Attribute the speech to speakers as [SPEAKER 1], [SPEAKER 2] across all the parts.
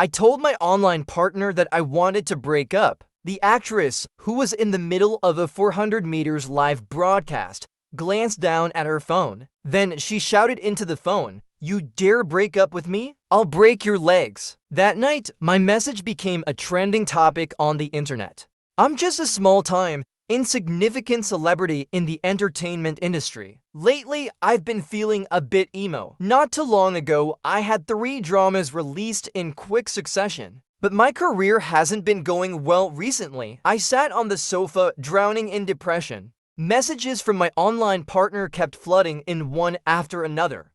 [SPEAKER 1] I told my online partner that I wanted to break up. The actress, who was in the middle of a 400 meters live broadcast, glanced down at her phone. Then she shouted into the phone, "You dare break up with me? I'll break your legs." That night, my message became a trending topic on the internet. I'm just a small-time, insignificant celebrity in the entertainment industry. Lately, I've been feeling a bit emo. Not too long ago, I had 3 dramas released in quick succession. But my career hasn't been going well recently. I sat on the sofa, drowning in depression. Messages from my online partner kept flooding in one after another.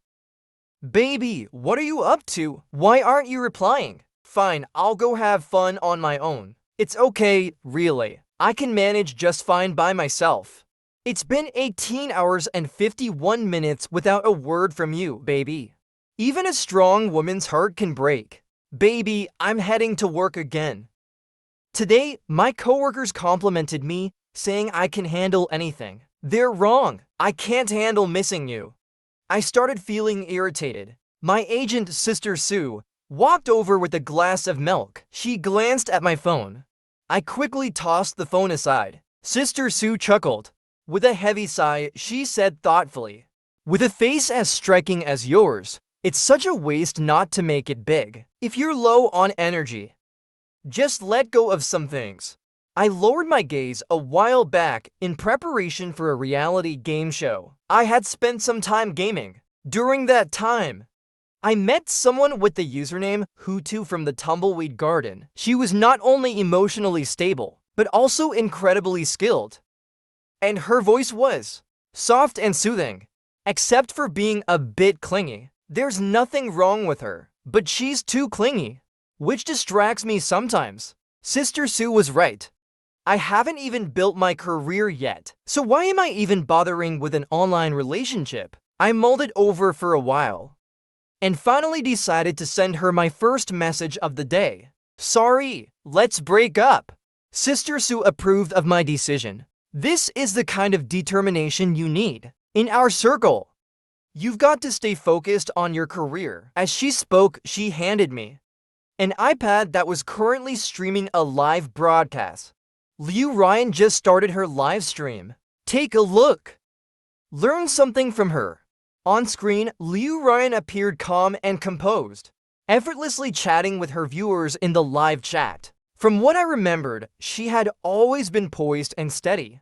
[SPEAKER 1] "Baby, what are you up to? Why aren't you replying?" "Fine, I'll go have fun on my own." "It's okay, really. I can manage just fine by myself." "It's been 18 hours and 51 minutes without a word from you, baby." Even a strong woman's heart can break. "Baby, I'm heading to work again." Today, my coworkers complimented me, saying I can handle anything. They're wrong. I can't handle missing you. I started feeling irritated. My agent, Sister Sue, walked over with a glass of milk. She glanced at my phone. I quickly tossed the phone aside. Sister Sue chuckled. With a heavy sigh, she said thoughtfully, "With a face as striking as yours, it's such a waste not to make it big. If you're low on energy, just let go of some things." I lowered my gaze a while back in preparation for a reality game show. I had spent some time gaming. During that time, I met someone with the username Hutu from the Tumbleweed Garden. She was not only emotionally stable, but also incredibly skilled. And her voice was soft and soothing, except for being a bit clingy. There's nothing wrong with her, but she's too clingy, which distracts me sometimes. Sister Sue was right. I haven't even built my career yet, so why am I even bothering with an online relationship? I mulled it over for a while, and finally decided to send her my first message of the day. "Sorry, let's break up." Sister Sue approved of my decision. This is the kind of determination you need in our circle. You've got to stay focused on your career. As she spoke, she handed me an iPad that was currently streaming a live broadcast. Liu Ryan just started her live stream. Take a look. Learn something from her. On screen, Liu Ryan appeared calm and composed, effortlessly chatting with her viewers in the live chat. From what I remembered, she had always been poised and steady.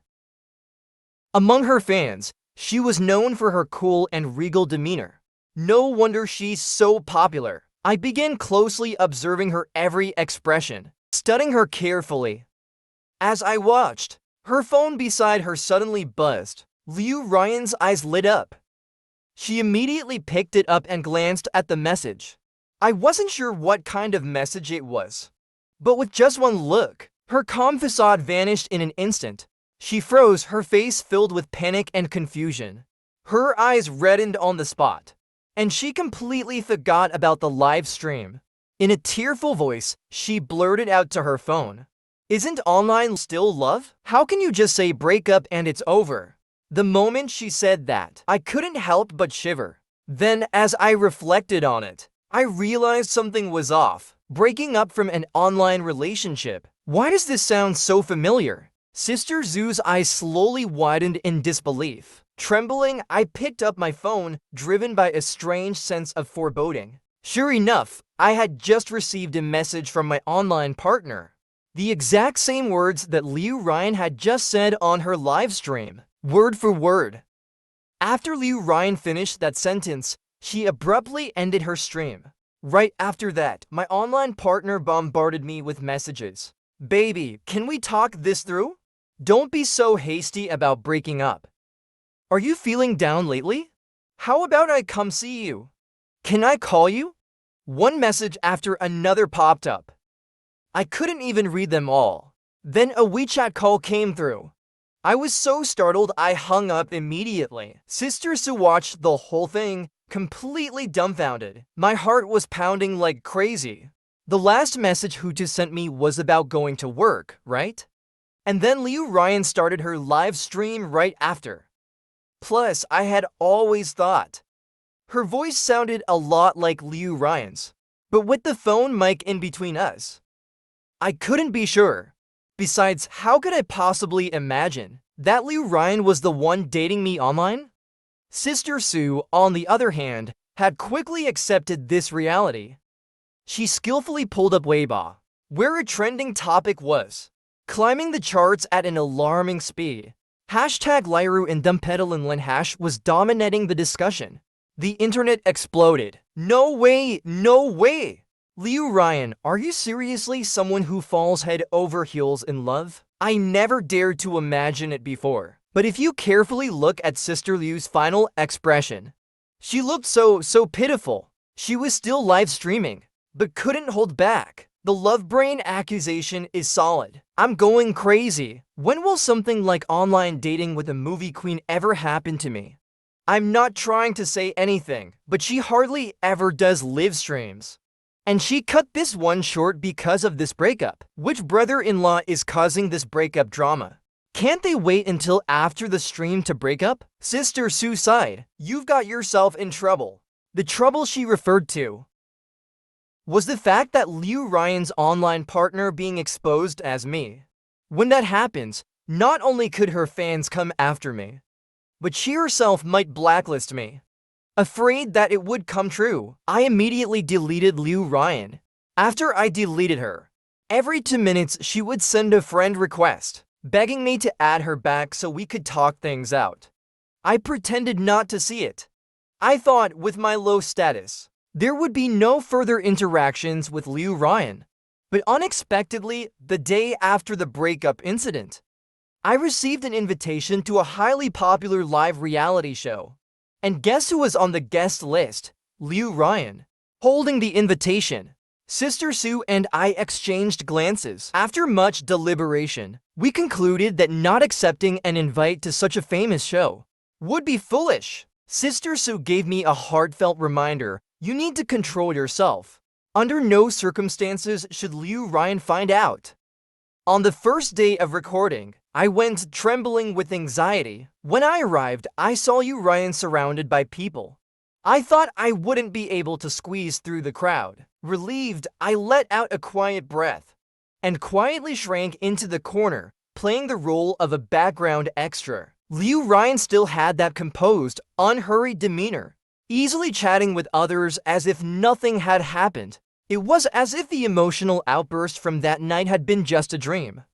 [SPEAKER 1] Among her fans, she was known for her cool and regal demeanor. No wonder she's so popular. I began closely observing her every expression, studying her carefully. As I watched, her phone beside her suddenly buzzed. Liu Ryan's eyes lit up. She immediately picked it up and glanced at the message. I wasn't sure what kind of message it was, but with just one look, her calm facade vanished in an instant. She froze, her face filled with panic and confusion. Her eyes reddened on the spot, and she completely forgot about the live stream. In a tearful voice, she blurted out to her phone, "Isn't online still love? How can you just say break up and it's over?" The moment she said that, I couldn't help but shiver. Then, as I reflected on it, I realized something was off. Breaking up from an online relationship. Why does this sound so familiar? Sister Sue's eyes slowly widened in disbelief. Trembling, I picked up my phone, driven by a strange sense of foreboding. Sure enough, I had just received a message from my online partner. The exact same words that Liu Ryan had just said on her live stream, word for word. After Liu Ryan finished that sentence, she abruptly ended her stream. Right after that, my online partner bombarded me with messages. "Baby, can we talk this through? Don't be so hasty about breaking up. Are you feeling down lately? How about I come see you? Can I call you?" One message after another popped up. I couldn't even read them all. Then a WeChat call came through. I was so startled I hung up immediately. Sister Sue watched the whole thing, completely dumbfounded. My heart was pounding like crazy. The last message Hutu sent me was about going to work, right? And then Liu Ryan started her live stream right after. Plus, I had always thought her voice sounded a lot like Liu Ryan's. but with the phone mic in between us. I couldn't be sure. Besides, how could I possibly imagine that Liu Ryan was the one dating me online? Sister Sue, on the other hand, had quickly accepted this reality. She skillfully pulled up Weibo, where a trending topic was climbing the charts at an alarming speed. Hashtag Liru and Dumpedalinlin hash was dominating the discussion. The internet exploded. No way, no way! Liu Ryan, are you seriously someone who falls head over heels in love? I never dared to imagine it before. But if you carefully look at Sister Liu's final expression, she looked so pitiful. She was still live streaming, but couldn't hold back. The love brain accusation is solid. I'm going crazy. When will something like online dating with a movie queen ever happen to me? I'm not trying to say anything, but she hardly ever does live streams. And she cut this one short because of this breakup. Which brother-in-law is causing this breakup drama? Can't they wait until after the stream to break up? Sister Sue sighed. You've got yourself in trouble. The trouble she referred to was the fact that Liu Ryan's online partner being exposed as me. When that happens, not only could her fans come after me, but she herself might blacklist me. Afraid that it would come true, I immediately deleted Liu Ryan. After I deleted her, every 2 minutes she would send a friend request, begging me to add her back so we could talk things out. I pretended not to see it. I thought with my low status, there would be no further interactions with Liu Ryan. But unexpectedly, the day after the breakup incident, I received an invitation to a highly popular live reality show. And guess who was on the guest list? Liu Ryan. Holding the invitation, Sister Sue and I exchanged glances. After much deliberation, we concluded that not accepting an invite to such a famous show would be foolish. Sister Sue gave me a heartfelt reminder. You need to control yourself. Under no circumstances should Liu Ryan find out. On the first day of recording, I went trembling with anxiety. When I arrived, I saw Liu Ryan surrounded by people. I thought I wouldn't be able to squeeze through the crowd. Relieved, I let out a quiet breath and quietly shrank into the corner, playing the role of a background extra. Liu Ryan still had that composed, unhurried demeanor, easily chatting with others as if nothing had happened. It was as if the emotional outburst from that night had been just a dream.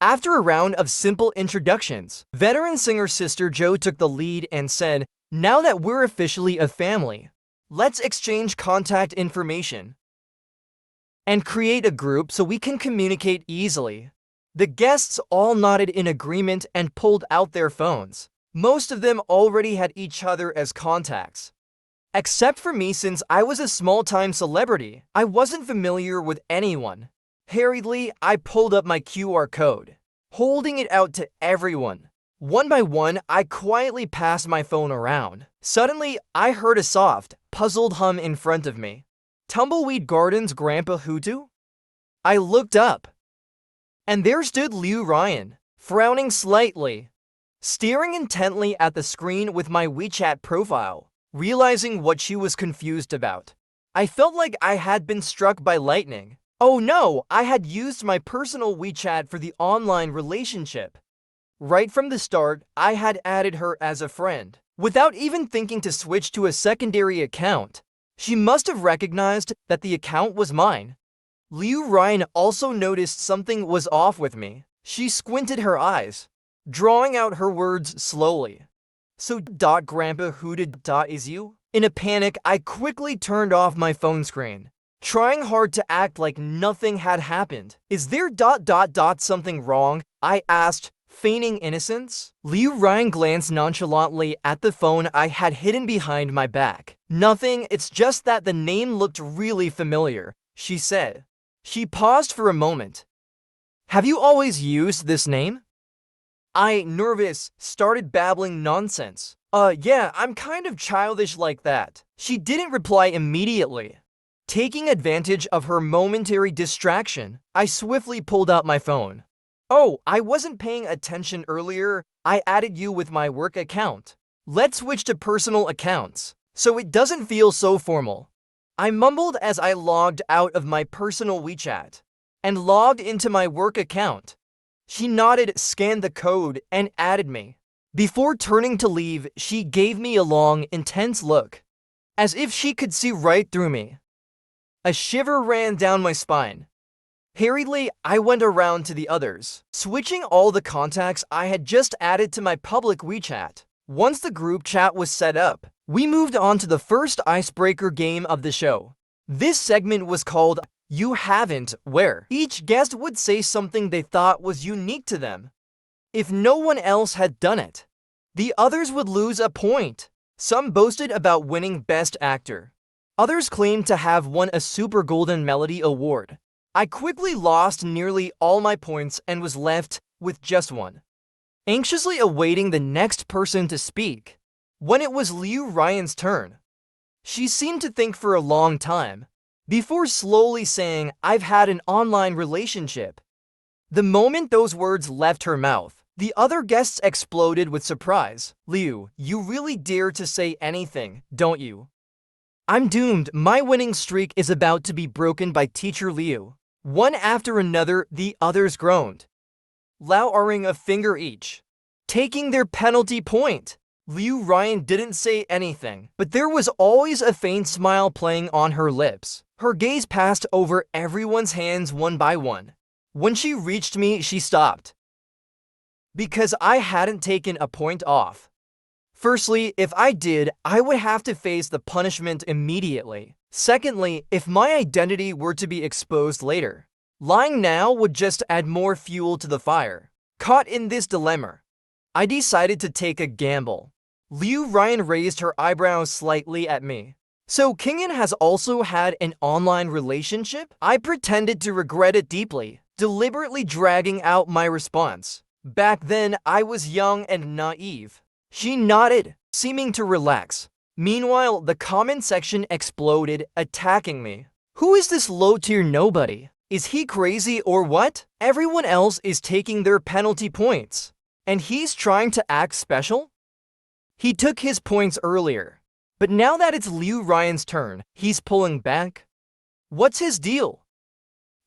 [SPEAKER 1] After a round of simple introductions, veteran singer Sister Jo took the lead and said, "Now that we're officially a family, let's exchange contact information and create a group so we can communicate easily." The guests all nodded in agreement and pulled out their phones. Most of them already had each other as contacts. Except for me, since I was a small-time celebrity, I wasn't familiar with anyone. Hurriedly, I pulled up my QR code, holding it out to everyone. One by one, I quietly passed my phone around. Suddenly, I heard a soft, puzzled hum in front of me. Tumbleweed Gardens Grandpa Hutu? I looked up, and there stood Liu Ryan, frowning slightly, staring intently at the screen with my WeChat profile. Realizing what she was confused about, I felt like I had been struck by lightning. Oh no, I had used my personal WeChat for the online relationship. Right from the start, I had added her as a friend, without even thinking to switch to a secondary account. She must have recognized that the account was mine. Liu Ryan also noticed something was off with me. She squinted her eyes, drawing out her words slowly. So Grandpa Huda is you? In a panic, I quickly turned off my phone screen, trying hard to act like nothing had happened. Is there something wrong? I asked, feigning innocence. Liu Ryan glanced nonchalantly at the phone I had hidden behind my back. Nothing, it's just that the name looked really familiar, she said. She paused for a moment. Have you always used this name? I, nervous, started babbling nonsense. Yeah, I'm kind of childish like that. She didn't reply immediately. Taking advantage of her momentary distraction, I swiftly pulled out my phone. Oh, I wasn't paying attention earlier. I added you with my work account. Let's switch to personal accounts, so it doesn't feel so formal. I mumbled as I logged out of my personal WeChat and logged into my work account. She nodded, scanned the code, and added me. Before turning to leave, she gave me a long, intense look, as if she could see right through me. A shiver ran down my spine. Hurriedly, I went around to the others, switching all the contacts I had just added to my public WeChat. Once the group chat was set up, we moved on to the first icebreaker game of the show. This segment was called You Haven't, where each guest would say something they thought was unique to them. If no one else had done it, the others would lose a point. Some boasted about winning Best Actor. Others claimed to have won a Super Golden Melody Award. I quickly lost nearly all my points and was left with just one. Anxiously awaiting the next person to speak, when it was Liu Ryan's turn. She seemed to think for a long time, before slowly saying, "I've had an online relationship." The moment those words left her mouth, the other guests exploded with surprise. "Liu, you really dare to say anything, don't you?" "I'm doomed. My winning streak is about to be broken by Teacher Liu." One after another, the others groaned, lowering a finger each, taking their penalty point. Liu Ryan didn't say anything, but there was always a faint smile playing on her lips. Her gaze passed over everyone's hands one by one. When she reached me, she stopped, because I hadn't taken a point off. Firstly, if I did, I would have to face the punishment immediately. Secondly, if my identity were to be exposed later, lying now would just add more fuel to the fire. Caught in this dilemma, I decided to take a gamble. Liu Ryan raised her eyebrows slightly at me. "So Kingin has also had an online relationship?" I pretended to regret it deeply, deliberately dragging out my response. "Back then, I was young and naive." She nodded, seeming to relax. Meanwhile, the comment section exploded, attacking me. "Who is this low-tier nobody? Is he crazy or what? Everyone else is taking their penalty points, and he's trying to act special? He took his points earlier, but now that it's Liu Ryan's turn, he's pulling back? What's his deal?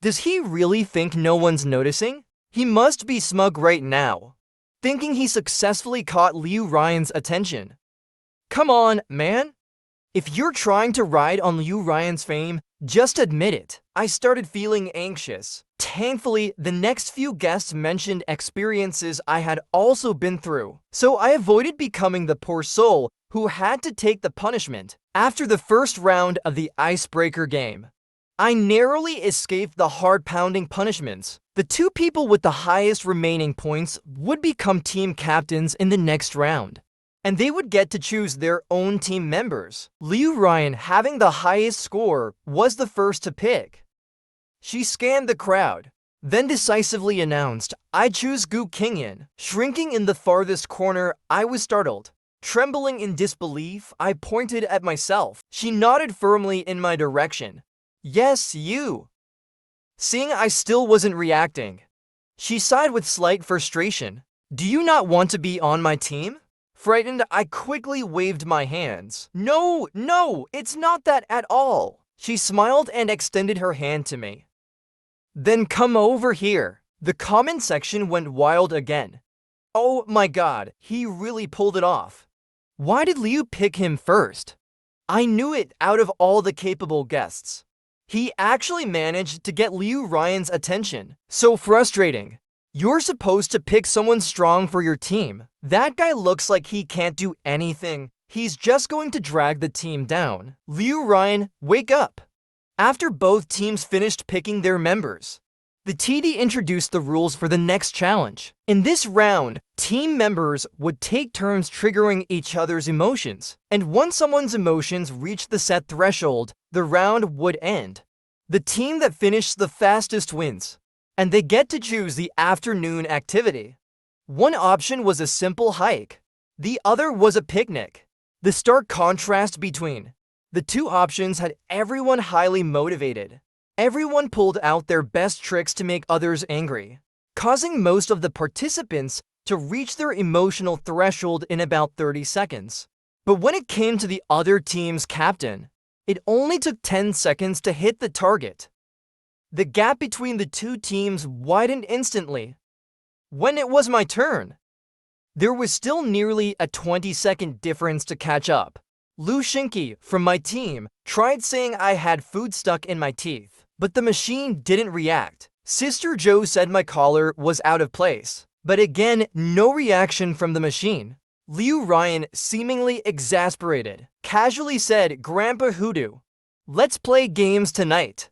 [SPEAKER 1] Does he really think no one's noticing? He must be smug right now, thinking he successfully caught Liu Ryan's attention. Come on, man. If you're trying to ride on Liu Ryan's fame, just admit it." I started feeling anxious. Thankfully, the next few guests mentioned experiences I had also been through, so I avoided becoming the poor soul who had to take the punishment. After the first round of the icebreaker game, I narrowly escaped the heart-pounding punishments. The two people with the highest remaining points would become team captains in the next round, and they would get to choose their own team members. Liu Ryan, having the highest score, was the first to pick. She scanned the crowd, then decisively announced, "I choose Gu Qingyan." Shrinking in the farthest corner, I was startled. Trembling in disbelief, I pointed at myself. She nodded firmly in my direction. "Yes, you." Seeing I still wasn't reacting, she sighed with slight frustration. "Do you not want to be on my team?" Frightened, I quickly waved my hands. No, it's not that at all." She smiled and extended her hand to me. "Then come over here." The comment section went wild again. "Oh my god, he really pulled it off. Why did Liu pick him first?" I knew it out of all the capable guests. He actually managed to get Liu Ryan's attention. So frustrating. You're supposed to pick someone strong for your team. That guy looks like he can't do anything. He's just going to drag the team down. Liu Ryan, wake up. After both teams finished picking their members, the TD introduced the rules for the next challenge. In this round, team members would take turns triggering each other's emotions, and once someone's emotions reached the set threshold, the round would end. The team that finished the fastest wins, and they get to choose the afternoon activity. One option was a simple hike. The other was a picnic. The stark contrast between the two options had everyone highly motivated. Everyone pulled out their best tricks to make others angry, causing most of the participants to reach their emotional threshold in about 30 seconds. But when it came to the other team's captain, It only took 10 seconds to hit the target. The gap between the two teams widened instantly. When it was my turn, there was still nearly a 20-second difference to catch up. Lushinki, from my team, tried saying I had food stuck in my teeth, but the machine didn't react. Sister Joe said my collar was out of place, but again, no reaction from the machine. Liu Ryan, seemingly exasperated, casually said, "Grandpa Hoodoo, let's play games tonight."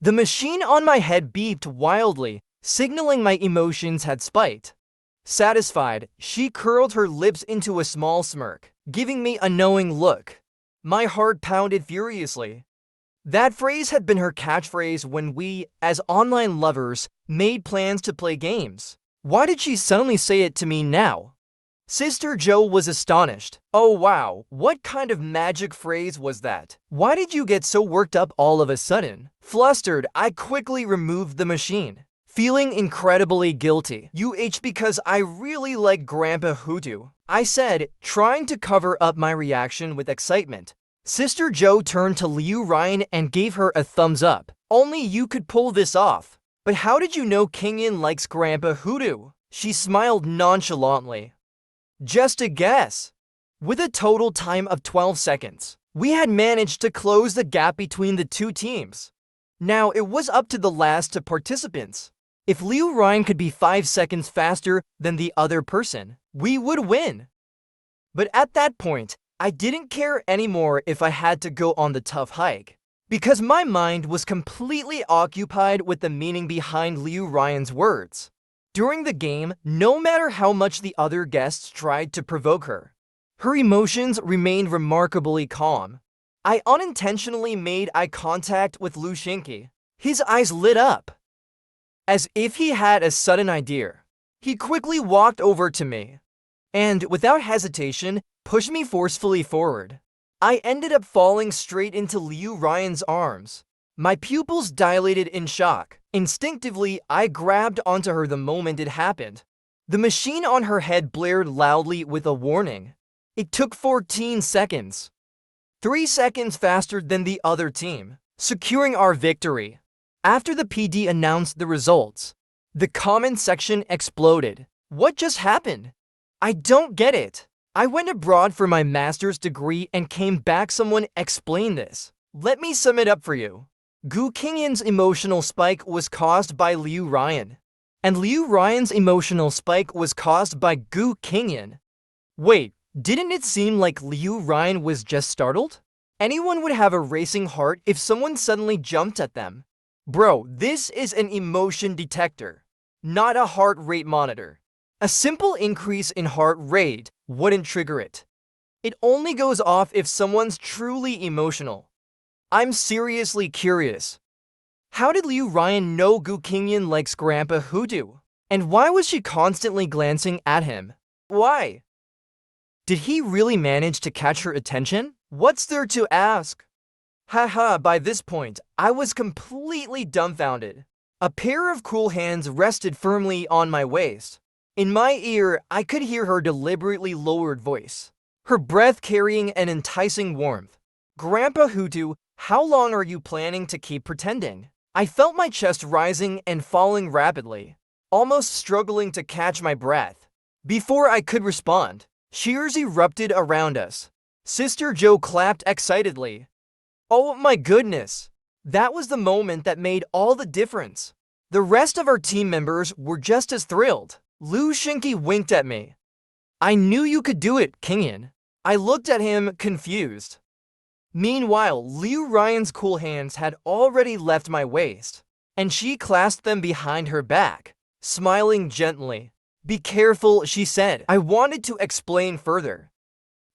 [SPEAKER 1] The machine on my head beeped wildly, signaling my emotions had spiked. Satisfied, she curled her lips into a small smirk, giving me a knowing look. My heart pounded furiously. That phrase had been her catchphrase when we, as online lovers, made plans to play games. Why did she suddenly say it to me now? Sister Joe was astonished. "Oh wow, what kind of magic phrase was that? Why did you get so worked up all of a sudden?" Flustered, I quickly removed the machine, feeling incredibly guilty. Because I really like Grandpa Hoodoo," I said, trying to cover up my reaction with excitement. Sister Joe turned to Liu Ryan and gave her a thumbs up. "Only you could pull this off. But how did you know Kingin likes Grandpa Hoodoo?" She smiled nonchalantly. "Just a guess." With a total time of 12 seconds, we had managed to close the gap between the two teams. Now it was up to the last two participants. If Liu Ryan could be 5 seconds faster than the other person, we would win. But at that point, I didn't care anymore if I had to go on the tough hike, because my mind was completely occupied with the meaning behind Liu Ryan's words. During the game, no matter how much the other guests tried to provoke her, her emotions remained remarkably calm. I unintentionally made eye contact with Lushinki. His eyes lit up, as if he had a sudden idea. He quickly walked over to me, and without hesitation, pushed me forcefully forward. I ended up falling straight into Liu Ryan's arms. My pupils dilated in shock. Instinctively, I grabbed onto her the moment it happened. The machine on her head blared loudly with a warning. It took 14 seconds. 3 seconds faster than the other team, securing our victory. After the PD announced the results, the comment section exploded. "What just happened? I don't get it. I went abroad for my master's degree and came back. Someone explain this. Let me sum it up for you. Gu Qingyan's emotional spike was caused by Liu Ryan, and Liu Ryan's emotional spike was caused by Gu Qingyan." Wait, didn't it seem like Liu Ryan was just startled? Anyone would have a racing heart if someone suddenly jumped at them. Bro, this is an emotion detector, not a heart rate monitor. A simple increase in heart rate wouldn't trigger it. It only goes off if someone's truly emotional. I'm seriously curious. How did Liu Ryan know Gu Qingyan likes Grandpa Hoodoo? And why was she constantly glancing at him? Why? Did he really manage to catch her attention? What's there to ask? Haha, by this point, I was completely dumbfounded. A pair of cool hands rested firmly on my waist. In my ear, I could hear her deliberately lowered voice, her breath carrying an enticing warmth. "Grandpa Hoodoo, how long are you planning to keep pretending?" I felt my chest rising and falling rapidly, almost struggling to catch my breath. Before I could respond, cheers erupted around us. Sister Joe clapped excitedly. Oh my goodness! That was the moment that made all the difference. The rest of our team members were just as thrilled. Lushinki winked at me. "I knew you could do it, Kingyan." I looked at him, confused. Meanwhile, Liu Ryan's cool hands had already left my waist, and she clasped them behind her back, smiling gently. "Be careful," she said. I wanted to explain further,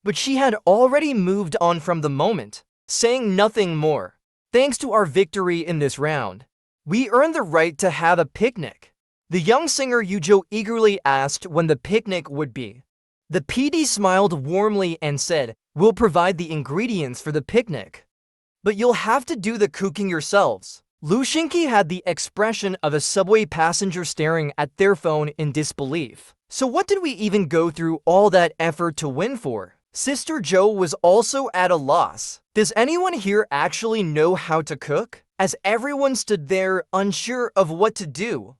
[SPEAKER 1] but she had already moved on from the moment, saying nothing more. Thanks to our victory in this round, we earned the right to have a picnic. The young singer Yujo eagerly asked when the picnic would be. The PD smiled warmly and said, "We'll provide the ingredients for the picnic, but you'll have to do the cooking yourselves." Lushinki had the expression of a subway passenger staring at their phone in disbelief. So what did we even go through all that effort to win for? Sister Joe was also at a loss. Does anyone here actually know how to cook? As everyone stood there unsure of what to do,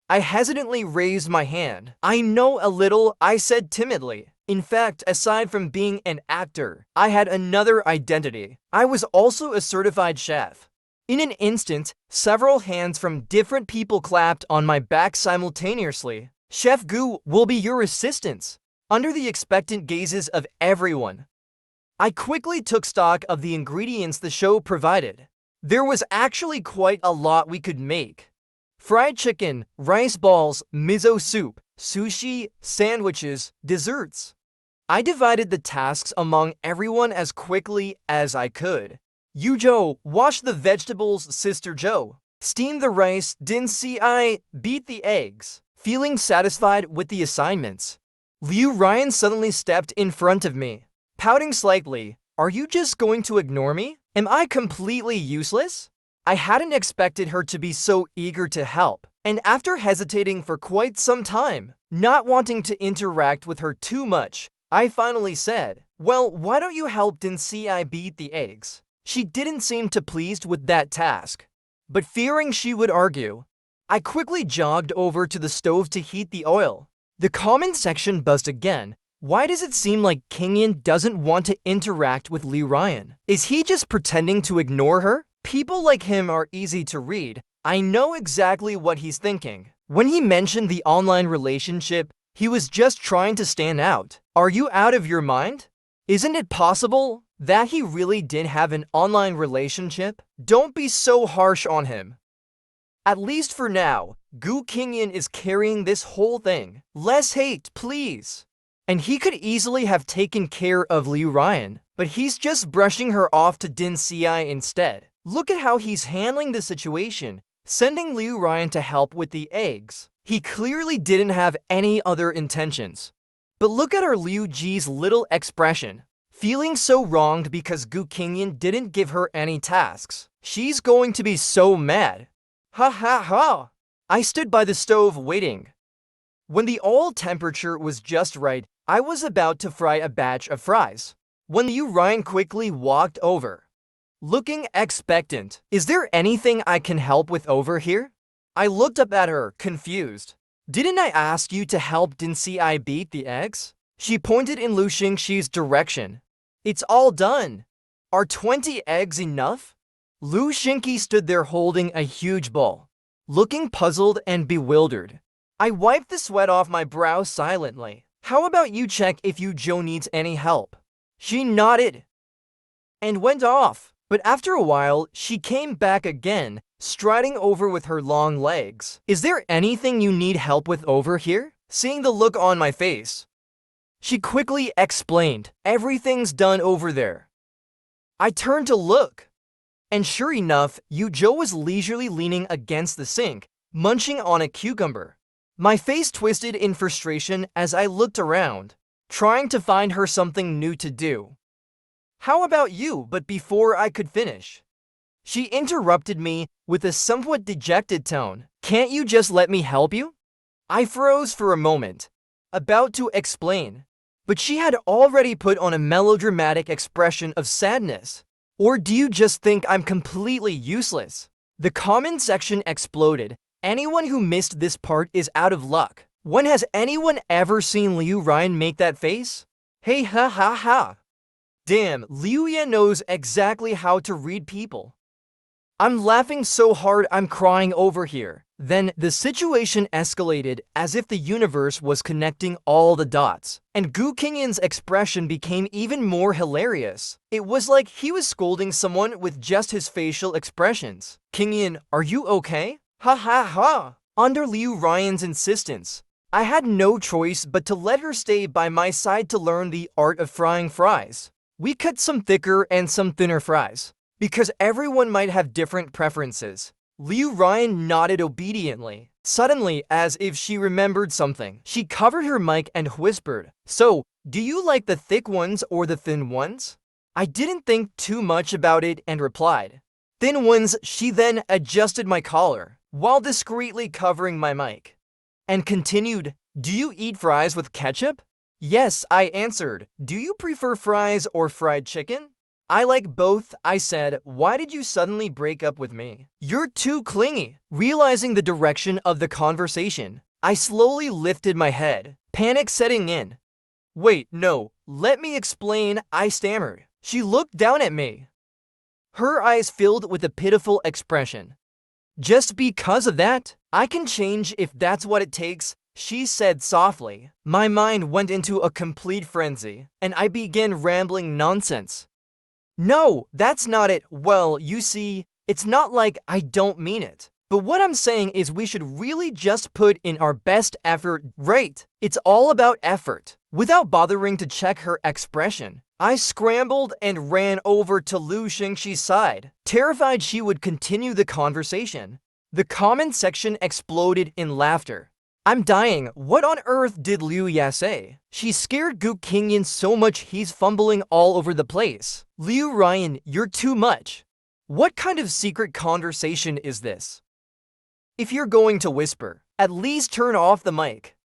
[SPEAKER 1] I hesitantly raised my hand. I know a little, I said timidly. In fact, aside from being an actor, I had another identity. I was also a certified chef. In an instant, several hands from different people clapped on my back simultaneously. Chef Gu will be your assistant. Under the expectant gazes of everyone, I quickly took stock of the ingredients the show provided. There was actually quite a lot we could make. Fried chicken, rice balls, miso soup, sushi, sandwiches, desserts. I divided the tasks among everyone as quickly as I could. You Joe, wash the vegetables, Sister Joe. Steam the rice, Din Si I, beat the eggs. Feeling satisfied with the assignments, Liu Ryan suddenly stepped in front of me. Pouting slightly, are you just going to ignore me? Am I completely useless? I hadn't expected her to be so eager to help, and after hesitating for quite some time, not wanting to interact with her too much, I finally said, well, why don't you help Din Si I beat the eggs? She didn't seem too pleased with that task, but fearing she would argue, I quickly jogged over to the stove to heat the oil. The comment section buzzed again. Why does it seem like Kingyan doesn't want to interact with Liu Ryan? Is he just pretending to ignore her? People like him are easy to read. I know exactly what he's thinking. When he mentioned the online relationship, he was just trying to stand out. Are you out of your mind? Isn't it possible that he really did have an online relationship? Don't be so harsh on him. At least for now, Gu Kingyan is carrying this whole thing. Less hate, please. And he could easily have taken care of Liu Ryan, but he's just brushing her off to Din Si instead. Look at how he's handling the situation, sending Liu Ryan to help with the eggs. He clearly didn't have any other intentions. But look at our Liu Ji's little expression. Feeling so wronged because Gu Kingyan didn't give her any tasks. She's going to be so mad. Ha ha ha! I stood by the stove waiting. When the oil temperature was just right, I was about to fry a batch of fries, when Liu Ryan quickly walked over, looking expectant. Is there anything I can help with over here? I looked up at her, confused. Didn't I ask you to help Din Si I beat the eggs? She pointed in Liu Xingxi's direction. It's all done. Are 20 eggs enough? Liu Xingqi stood there holding a huge bowl, looking puzzled and bewildered. I wiped the sweat off my brow silently. How about you check if Yu Zhou needs any help? She nodded and went off. But after a while, she came back again, striding over with her long legs. Is there anything you need help with over here? Seeing the look on my face, she quickly explained, everything's done over there. I turned to look, and sure enough, Yu Zhou was leisurely leaning against the sink, munching on a cucumber. My face twisted in frustration as I looked around, trying to find her something new to do. How about you? But before I could finish, she interrupted me with a somewhat dejected tone. Can't you just let me help you? I froze for a moment, about to explain, but she had already put on a melodramatic expression of sadness. Or do you just think I'm completely useless? The comment section exploded. Anyone who missed this part is out of luck. When has anyone ever seen Liu Ryan make that face? Hey ha ha ha. Damn, Liu Yan knows exactly how to read people. I'm laughing so hard I'm crying over here. Then the situation escalated as if the universe was connecting all the dots, and Gu Kingyan's expression became even more hilarious. It was like he was scolding someone with just his facial expressions. Kingyan, are you okay? Ha ha ha! Under Liu Ryan's insistence, I had no choice but to let her stay by my side to learn the art of frying fries. We cut some thicker and some thinner fries, because everyone might have different preferences. Liu Ryan nodded obediently. Suddenly, as if she remembered something, she covered her mic and whispered, So, do you like the thick ones or the thin ones? I didn't think too much about it and replied, Thin ones. She then adjusted my collar, while discreetly covering my mic, and continued, Do you eat fries with ketchup? Yes, I answered. Do you prefer fries or fried chicken? I like both, I said. Why did you suddenly break up with me? You're too clingy. Realizing the direction of the conversation, I slowly lifted my head, panic setting in. Wait, no, let me explain, I stammered. She looked down at me, her eyes filled with a pitiful expression. Just because of that, I can change if that's what it takes, she said softly. My mind went into a complete frenzy, and I began rambling nonsense. No, that's not it. Well, you see, it's not like I don't mean it. But what I'm saying is we should really just put in our best effort, right? It's all about effort. Without bothering to check her expression, I scrambled and ran over to Lu Xingqi's side, terrified she would continue the conversation. The comment section exploded in laughter. I'm dying. What on earth did Liu Ya say? She scared Gu Qingyan so much he's fumbling all over the place. Liu Ryan, you're too much. What kind of secret conversation is this? If you're going to whisper, at least turn off the mic.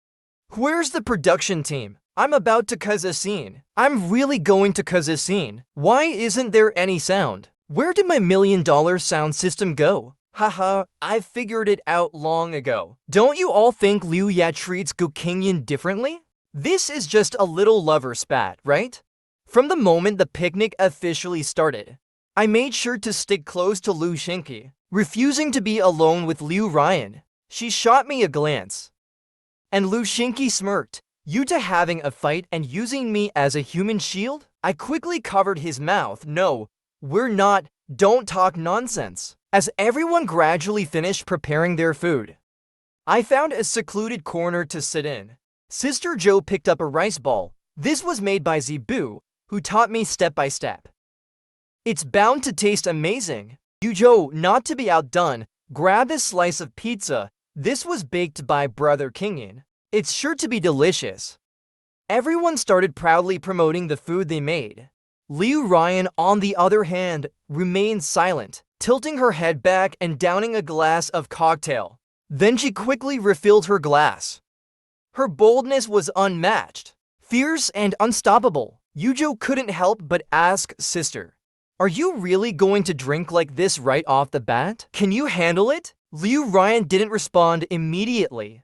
[SPEAKER 1] Where's the production team? I'm about to cause a scene. I'm really going to cause a scene. Why isn't there any sound? Where did my $1 million sound system go? Haha, I figured it out long ago. Don't you all think Liu Ya treats Gu Qingyan differently? This is just a little lover spat, right? From the moment the picnic officially started, I made sure to stick close to Lu Xingqi, refusing to be alone with Liu Ryan. She shot me a glance, and Lu Xingqi smirked. You two having a fight and using me as a human shield? I quickly covered his mouth. No, we're not. Don't talk nonsense. As everyone gradually finished preparing their food, I found a secluded corner to sit in. Sister Joe picked up a rice ball. This was made by Zibu, who taught me step by step. It's bound to taste amazing. Yuzhou, not to be outdone, grabbed a slice of pizza. This was baked by Brother Qingyan. It's sure to be delicious. Everyone started proudly promoting the food they made. Liu Ryan, on the other hand, remained silent, tilting her head back and downing a glass of cocktail. Then she quickly refilled her glass. Her boldness was unmatched, fierce and unstoppable. Yuzhou couldn't help but ask, Sister, are you really going to drink like this right off the bat? Can you handle it? Liu Ryan didn't respond immediately.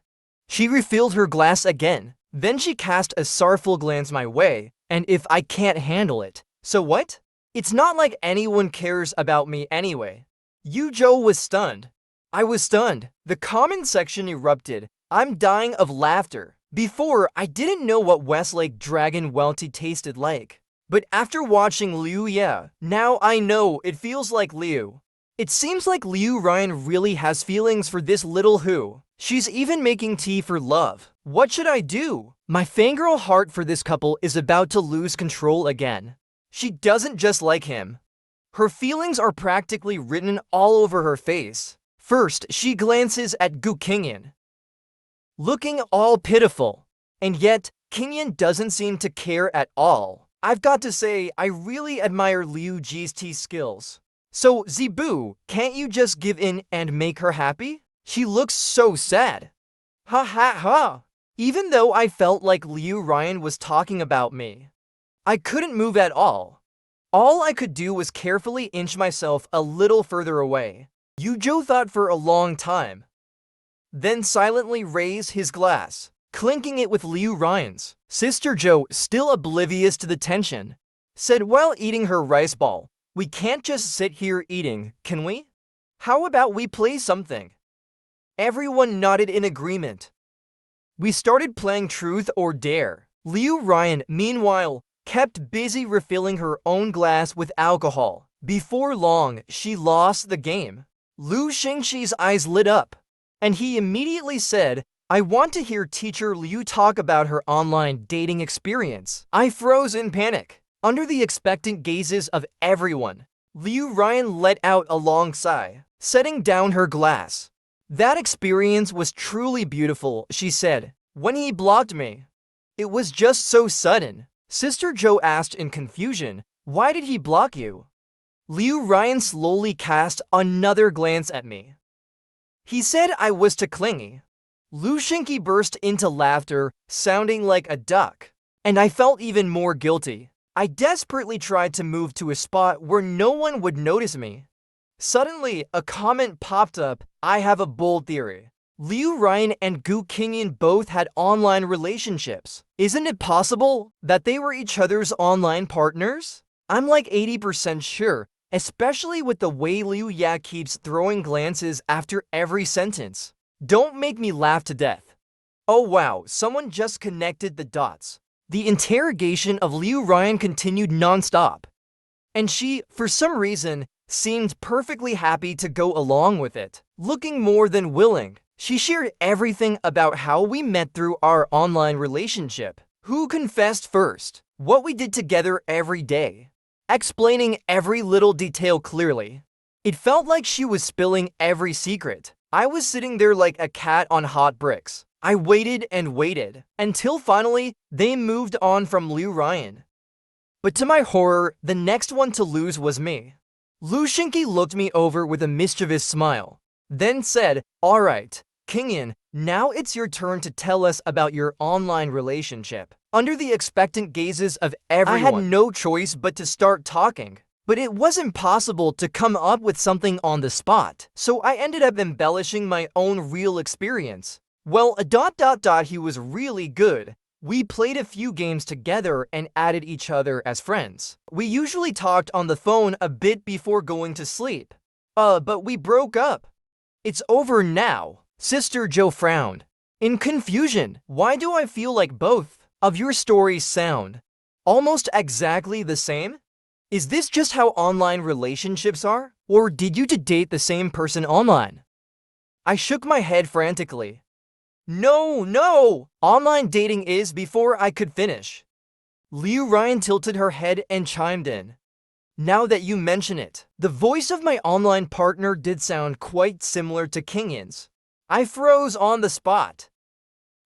[SPEAKER 1] She refilled her glass again. Then she cast a sorrowful glance my way, and if I can't handle it, so what? It's not like anyone cares about me anyway. Yuzhou was stunned. I was stunned. The comment section erupted. I'm dying of laughter. Before, I didn't know what Westlake Dragon Welty tasted like. But after watching Liu Ya, now I know it feels like Liu. It seems like Liu Ryan really has feelings for this little who. She's even making tea for love. What should I do? My fangirl heart for this couple is about to lose control again. She doesn't just like him. Her feelings are practically written all over her face. First, she glances at Gu Qingyan, looking all pitiful. And yet, Qingyan doesn't seem to care at all. I've got to say, I really admire Liu Ji's tea skills. So, Zibu, can't you just give in and make her happy? She looks so sad. Ha ha ha. Even though I felt like Liu Ryan was talking about me, I couldn't move at all. All I could do was carefully inch myself a little further away. Yuzhou thought for a long time, then silently raised his glass, clinking it with Liu Ryan's. Sister Joe, still oblivious to the tension, said while eating her rice ball, we can't just sit here eating, can we? How about we play something? Everyone nodded in agreement. We started playing Truth or Dare. Liu Ryan, meanwhile, kept busy refilling her own glass with alcohol. Before long, she lost the game. Lu Xingqi's eyes lit up, and he immediately said, I want to hear Teacher Liu talk about her online dating experience. I froze in panic. Under the expectant gazes of everyone, Liu Ryan let out a long sigh, setting down her glass. That experience was truly beautiful, she said. When he blocked me, it was just so sudden. Sister Joe asked in confusion, why did he block you? Liu Ryan slowly cast another glance at me. He said I was too clingy. Lu Xingqi burst into laughter, sounding like a duck. and I felt even more guilty. I desperately tried to move to a spot where no one would notice me. Suddenly, a comment popped up. I have a bold theory. Liu Ryan and Gu Qingyan both had online relationships. Isn't it possible that they were each other's online partners? I'm like 80% sure, especially with the way Liu Ya keeps throwing glances after every sentence. Don't make me laugh to death. Oh wow, someone just connected the dots. The interrogation of Liu Ryan continued non-stop, and she, for some reason, seemed perfectly happy to go along with it. Looking more than willing, she shared everything about how we met through our online relationship, who confessed first, what we did together every day, explaining every little detail clearly. It felt like she was spilling every secret. I was sitting there like a cat on hot bricks. I waited and waited, until finally, they moved on from Liu Ryan. But to my horror, the next one to lose was me. Lu Xingqi looked me over with a mischievous smile, then said, "Alright, Qingyan, now it's your turn to tell us about your online relationship." Under the expectant gazes of everyone, I had no choice but to start talking. But it wasn't possible to come up with something on the spot, so I ended up embellishing my own real experience. Well, he was really good. We played a few games together and added each other as friends. We usually talked on the phone a bit before going to sleep. But we broke up. It's over now. Sister Joe frowned. In confusion, why do I feel like both of your stories sound almost exactly the same? Is this just how online relationships are? Or did you date the same person online? I shook my head frantically. No! Online dating is before I could finish. Liu Ryan tilted her head and chimed in. Now that you mention it, the voice of my online partner did sound quite similar to Qingyan's. I froze on the spot.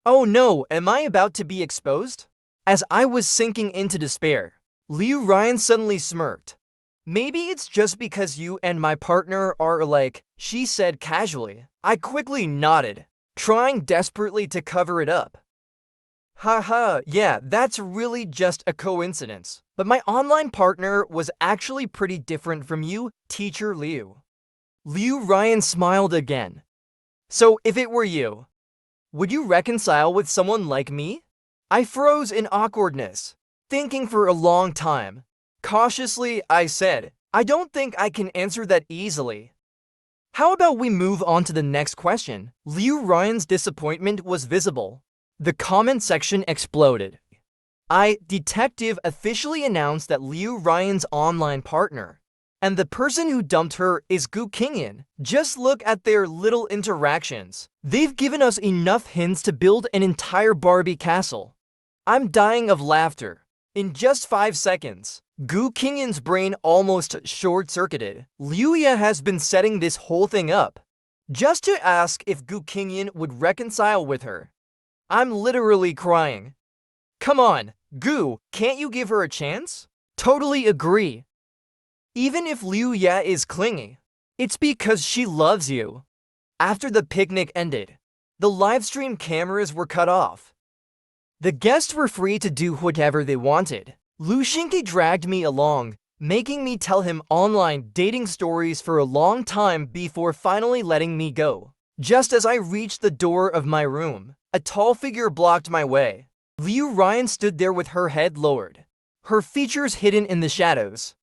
[SPEAKER 1] Oh no, am I about to be exposed? As I was sinking into despair, Liu Ryan suddenly smirked. Maybe it's just because you and my partner are alike, she said casually. I quickly nodded, trying desperately to cover it up. Haha, yeah, that's really just a coincidence. But my online partner was actually pretty different from you, Teacher Liu. Liu Ryan smiled again. So if it were you, would you reconcile with someone like me? I froze in awkwardness, thinking for a long time. Cautiously, I said, I don't think I can answer that easily. How about we move on to the next question? Liu Ryan's disappointment was visible. The comment section exploded. Detective officially announced that Liu Ryan's online partner and the person who dumped her is Gu Qingyan. Just look at their little interactions. They've given us enough hints to build an entire Barbie castle. I'm dying of laughter. In just 5 seconds, Gu Qingyan's brain almost short-circuited. Liu Ya has been setting this whole thing up just to ask if Gu Qingyan would reconcile with her. I'm literally crying. Come on, Gu, can't you give her a chance? Totally agree. Even if Liu Ya is clingy, it's because she loves you. After the picnic ended, the livestream cameras were cut off. The guests were free to do whatever they wanted. Lu Xingqi dragged me along, making me tell him online dating stories for a long time before finally letting me go. Just as I reached the door of my room, a tall figure blocked my way. Liu Ryan stood there with her head lowered, her features hidden in the shadows.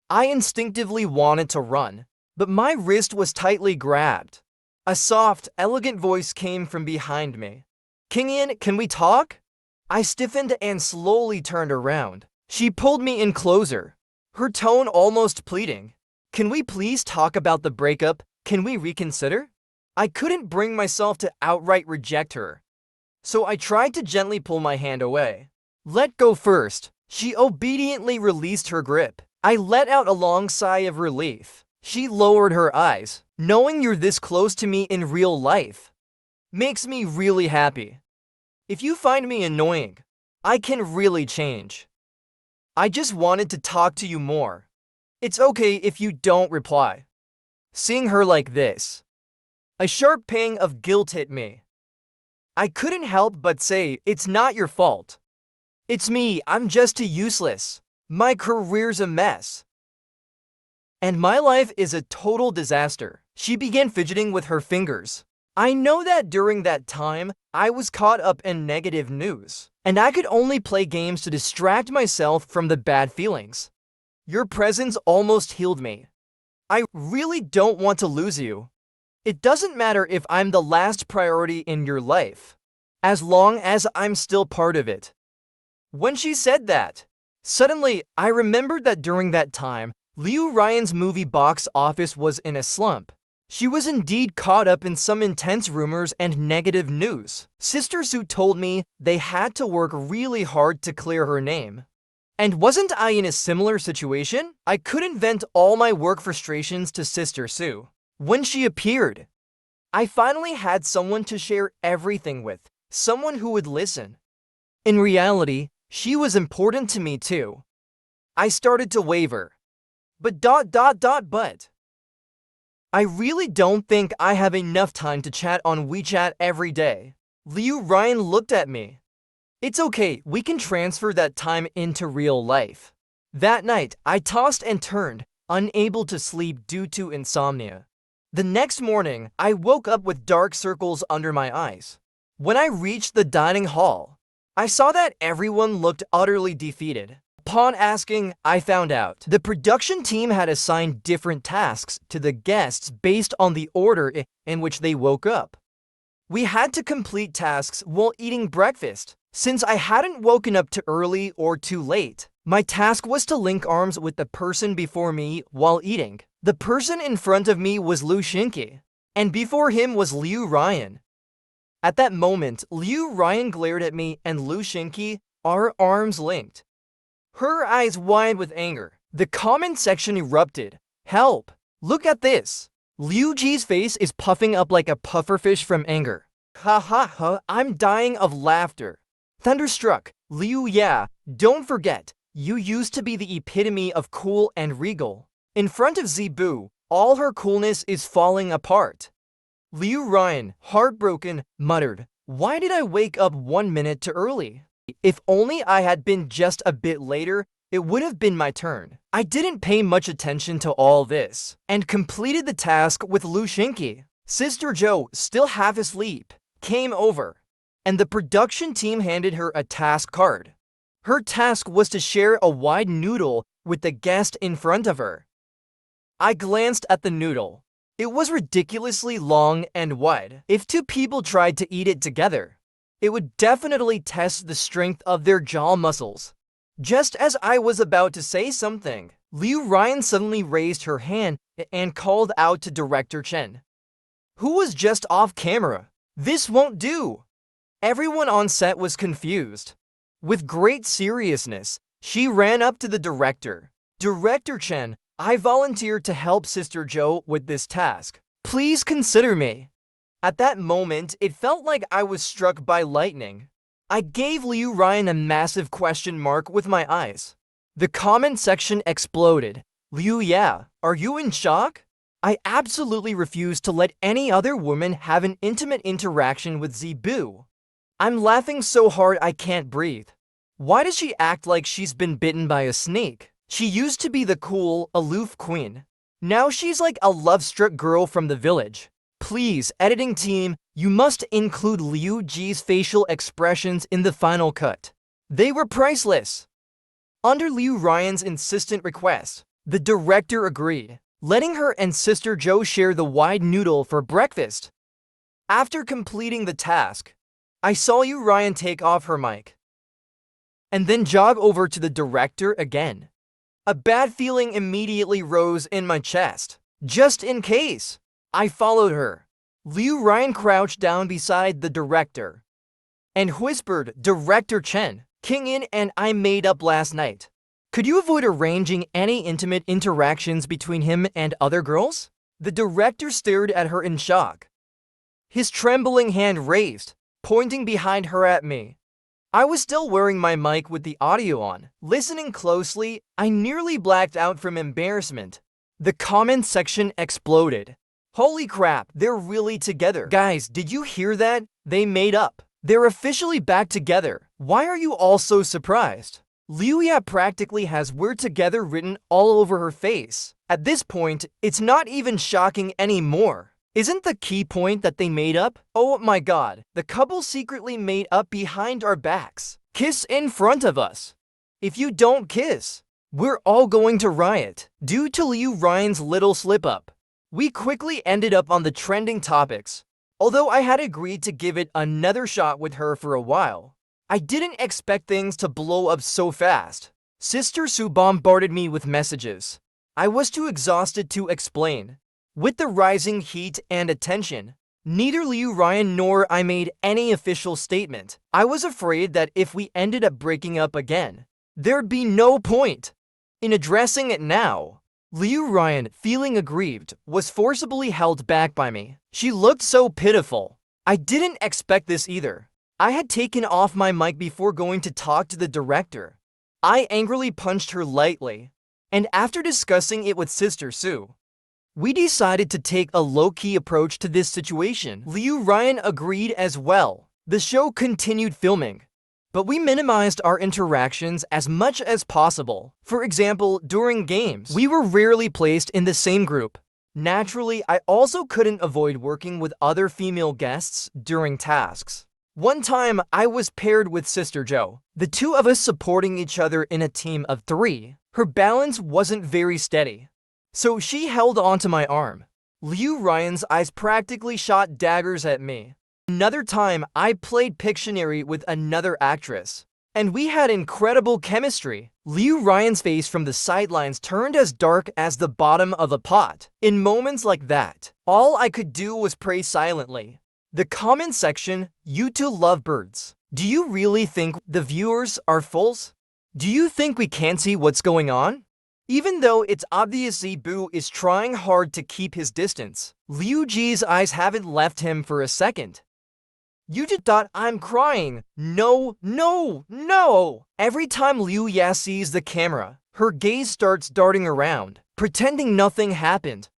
[SPEAKER 1] I instinctively wanted to run, but my wrist was tightly grabbed. A soft, elegant voice came from behind me. Qingyan, can we talk? I stiffened and slowly turned around. She pulled me in closer, her tone almost pleading. Can we please talk about the breakup? Can we reconsider? I couldn't bring myself to outright reject her, so I tried to gently pull my hand away. Let go first. She obediently released her grip. I let out a long sigh of relief. She lowered her eyes. Knowing you're this close to me in real life makes me really happy. If you find me annoying, I can really change. I just wanted to talk to you more. It's okay if you don't reply. Seeing her like this, a sharp pang of guilt hit me. I couldn't help but say, it's not your fault. It's me, I'm just too useless. My career's a mess. And my life is a total disaster. She began fidgeting with her fingers. I know that during that time, I was caught up in negative news, and I could only play games to distract myself from the bad feelings. Your presence almost healed me. I really don't want to lose you. It doesn't matter if I'm the last priority in your life, as long as I'm still part of it. When she said that, suddenly I remembered that during that time, Liu Ryan's movie box office was in a slump. She was indeed caught up in some intense rumors and negative news. Sister Sue told me they had to work really hard to clear her name. And wasn't I in a similar situation? I couldn't vent all my work frustrations to Sister Sue. When she appeared, I finally had someone to share everything with, someone who would listen. In reality, she was important to me too. I started to waver. But I really don't think I have enough time to chat on WeChat every day. Liu Ryan looked at me. It's okay, we can transfer that time into real life. That night, I tossed and turned, unable to sleep due to insomnia. The next morning, I woke up with dark circles under my eyes. When I reached the dining hall, I saw that everyone looked utterly defeated. Upon asking, I found out the production team had assigned different tasks to the guests based on the order in which they woke up. We had to complete tasks while eating breakfast. Since I hadn't woken up too early or too late, my task was to link arms with the person before me while eating. The person in front of me was Lu Xinqi, and before him was Liu Ryan. At that moment, Liu Ryan glared at me and Lu Xinqi, our arms linked. Her eyes wide with anger. The comment section erupted. Help! Look at this! Liu Ji's face is puffing up like a pufferfish from anger. Ha ha ha, I'm dying of laughter. Thunderstruck, Liu, yeah, don't forget, you used to be the epitome of cool and regal. In front of Zibu, all her coolness is falling apart. Liu Ryan, heartbroken, muttered, why did I wake up 1 minute too early? If only I had been just a bit later, it would have been my turn. I didn't pay much attention to all this, and completed the task with Lu Xinqi. Sister Joe, still half asleep, came over, and the production team handed her a task card. Her task was to share a wide noodle with the guest in front of her. I glanced at the noodle. It was ridiculously long and wide. If two people tried to eat it together, it would definitely test the strength of their jaw muscles. Just as I was about to say something, Liu Ryan suddenly raised her hand and called out to Director Chen, who was just off camera. This won't do. Everyone on set was confused. With great seriousness, she ran up to the director. Director Chen, I volunteered to help Sister Joe with this task. Please consider me. At that moment, it felt like I was struck by lightning. I gave Liu Ryan a massive question mark with my eyes. The comment section exploded. Liu, yeah, are you in shock? I absolutely refuse to let any other woman have an intimate interaction with Zibu. I'm laughing so hard I can't breathe. Why does she act like she's been bitten by a snake? She used to be the cool, aloof queen. Now she's like a love-struck girl from the village. Please, editing team, you must include Liu Ji's facial expressions in the final cut. They were priceless. Under Liu Ryan's insistent request, the director agreed, letting her and Sister Joe share the wide noodle for breakfast. After completing the task, I saw Liu Ryan take off her mic and then jog over to the director again. A bad feeling immediately rose in my chest. Just in case, I followed her. Liu Ryan crouched down beside the director and whispered, Director Chen, King In and I made up last night. Could you avoid arranging any intimate interactions between him and other girls? The director stared at her in shock. His trembling hand raised, pointing behind her at me. I was still wearing my mic with the audio on. Listening closely, I nearly blacked out from embarrassment. The comment section exploded. Holy crap, they're really together. Guys, did you hear that? They made up. They're officially back together. Why are you all so surprised? Liuya practically has "we're together" written all over her face. At this point, it's not even shocking anymore. Isn't the key point that they made up? Oh my god, the couple secretly made up behind our backs. Kiss in front of us. If you don't kiss, we're all going to riot. Due to Liu Ryan's little slip-up, we quickly ended up on the trending topics. Although I had agreed to give it another shot with her for a while, I didn't expect things to blow up so fast. Sister Sue bombarded me with messages. I was too exhausted to explain. With the rising heat and attention, neither Liu Ryan nor I made any official statement. I was afraid that if we ended up breaking up again, there'd be no point in addressing it now. Liu Ryan, feeling aggrieved, was forcibly held back by me. She looked so pitiful. I didn't expect this either. I had taken off my mic before going to talk to the director. I angrily punched her lightly, and after discussing it with Sister Sue, we decided to take a low-key approach to this situation. Liu Ryan agreed as well. The show continued filming, but we minimized our interactions as much as possible. For example, during games, we were rarely placed in the same group. Naturally, I also couldn't avoid working with other female guests during tasks. One time, I was paired with Sister Jo, the two of us supporting each other in a team of 3. Her balance wasn't very steady, so she held onto my arm. Liu Ryan's eyes practically shot daggers at me. Another time, I played Pictionary with another actress, and we had incredible chemistry. Liu Ryan's face from the sidelines turned as dark as the bottom of a pot. In moments like that, all I could do was pray silently. The comment section, "You two lovebirds. Do you really think the viewers are fools? Do you think we can't see what's going on?" Even though it's obviously Boo is trying hard to keep his distance, Liu Ji's eyes haven't left him for a second. "You just thought I'm crying. No, no, no!" Every time Liu Ya sees the camera, her gaze starts darting around, pretending nothing happened.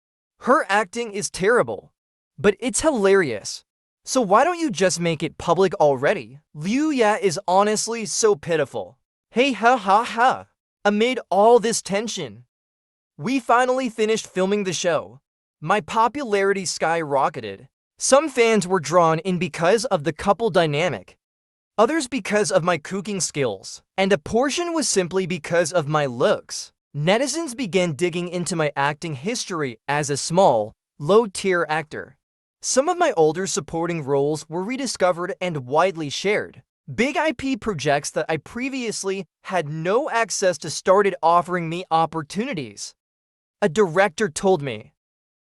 [SPEAKER 1] Her acting is terrible, but it's hilarious. So why don't you just make it public already? Liu Ya is honestly so pitiful. Hey ha ha ha. Amid all this tension, we finally finished filming the show. My popularity skyrocketed. Some fans were drawn in because of the couple dynamic, others because of my cooking skills, and a portion was simply because of my looks. Netizens began digging into my acting history as a small, low-tier actor. Some of my older supporting roles were rediscovered and widely shared. Big IP projects that I previously had no access to started offering me opportunities. A director told me,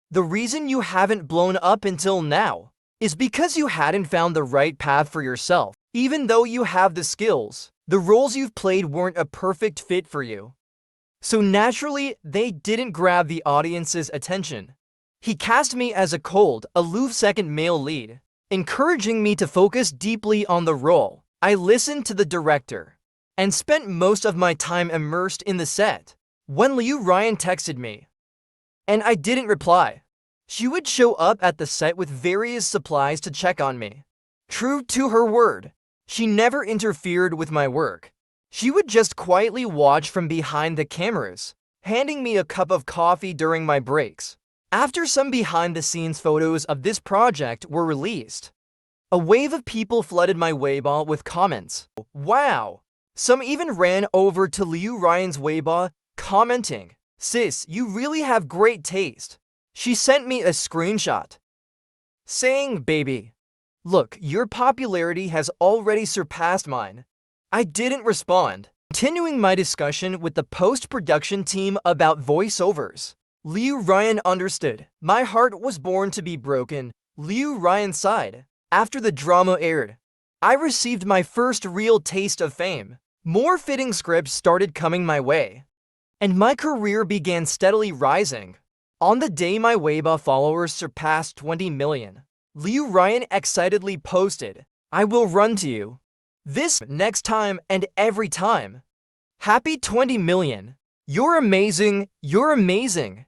[SPEAKER 1] "The reason you haven't blown up until now is because you hadn't found the right path for yourself. Even though you have the skills, the roles you've played weren't a perfect fit for you. So naturally, they didn't grab the audience's attention." He cast me as a cold, aloof second male lead, encouraging me to focus deeply on the role. I listened to the director and spent most of my time immersed in the set. When Liu Ryan texted me, and I didn't reply, she would show up at the set with various supplies to check on me. True to her word, she never interfered with my work. She would just quietly watch from behind the cameras, handing me a cup of coffee during my breaks. After some behind-the-scenes photos of this project were released, a wave of people flooded my Weibo with comments. Wow! Some even ran over to Liu Ryan's Weibo, commenting, "Sis, you really have great taste." She sent me a screenshot, saying, "Baby, look, your popularity has already surpassed mine." I didn't respond. Continuing my discussion with the post-production team about voiceovers, Liu Ryan understood. My heart was born to be broken. Liu Ryan sighed. After the drama aired, I received my first real taste of fame. More fitting scripts started coming my way, and my career began steadily rising. On the day my Weibo followers surpassed 20 million, Liu Ryan excitedly posted, "I will run to you. This, next time, and every time. Happy 20 million. You're amazing, you're amazing."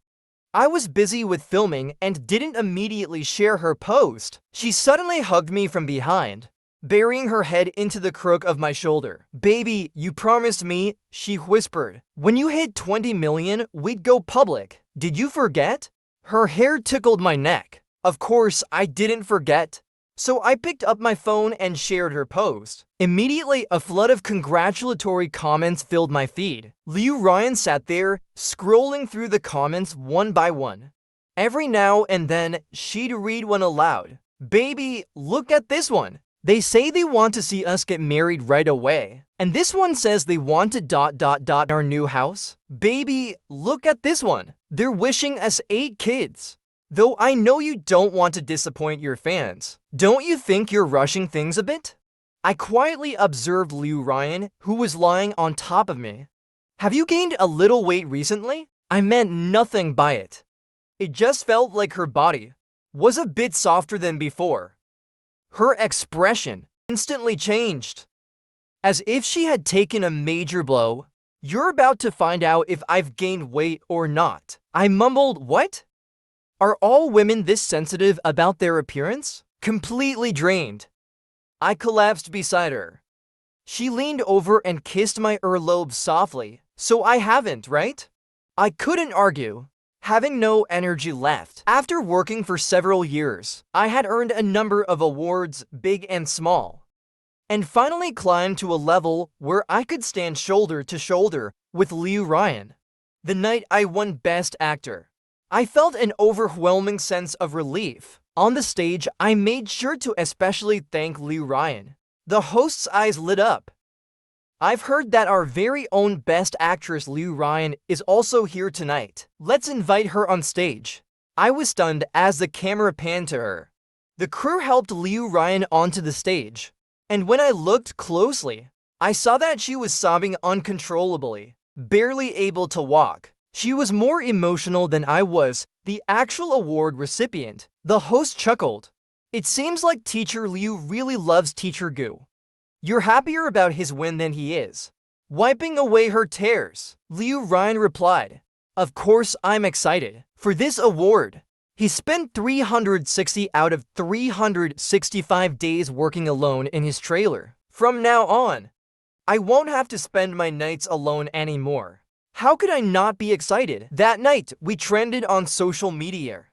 [SPEAKER 1] I was busy with filming and didn't immediately share her post. She suddenly hugged me from behind, burying her head into the crook of my shoulder. "Baby, you promised me," she whispered. "When you hit 20 million, we'd go public. Did you forget?" Her hair tickled my neck. Of course, I didn't forget. So I picked up my phone and shared her post. Immediately, a flood of congratulatory comments filled my feed. Liu Ryan sat there, scrolling through the comments one by one. Every now and then, she'd read one aloud. "Baby, look at this one. They say they want to see us get married right away. And this one says they want to ... our new house. Baby, look at this one. They're wishing us 8 kids. Though I know you don't want to disappoint your fans. Don't you think you're rushing things a bit?" I quietly observed Liu Ryan, who was lying on top of me. "Have you gained a little weight recently?" I meant nothing by it. It just felt like her body was a bit softer than before. Her expression instantly changed, as if she had taken a major blow. "You're about to find out if I've gained weight or not." I mumbled, "What? Are all women this sensitive about their appearance?" Completely drained, I collapsed beside her. She leaned over and kissed my earlobe softly. "So I haven't, right?" I couldn't argue, having no energy left. After working for several years, I had earned a number of awards, big and small, and finally climbed to a level where I could stand shoulder to shoulder with Liu Ryan. The night I won Best Actor, I felt an overwhelming sense of relief. On the stage, I made sure to especially thank Liu Ryan. The host's eyes lit up. "I've heard that our very own Best Actress Liu Ryan is also here tonight. Let's invite her on stage." I was stunned as the camera panned to her. The crew helped Liu Ryan onto the stage, and when I looked closely, I saw that she was sobbing uncontrollably, barely able to walk. She was more emotional than I was, the actual award recipient. The host chuckled. "It seems like Teacher Liu really loves Teacher Gu. You're happier about his win than he is." Wiping away her tears, Liu Ryan replied, "Of course I'm excited for this award." He spent 360 out of 365 days working alone in his trailer. "From now on, I won't have to spend my nights alone anymore." How could I not be excited? That night, we trended on social media.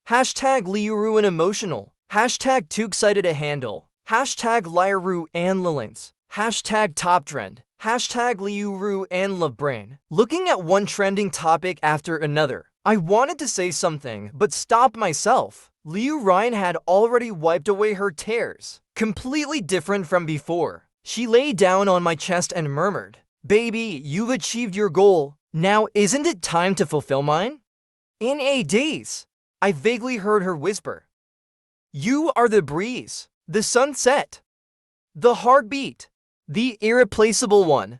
[SPEAKER 1] Hashtag Liuru emotional. Hashtag too excited to handle. Hashtag Liuru and Lilins. Hashtag top trend. Hashtag Liuru and Lovebrain. Looking at one trending topic after another, I wanted to say something, but stopped myself. Liu Ryan had already wiped away her tears, completely different from before. She lay down on my chest and murmured, "Baby, you've achieved your goal. Now isn't it time to fulfill mine?" "In 8 days," I vaguely heard her whisper. "You are the breeze, the sunset, the heartbeat, the irreplaceable one."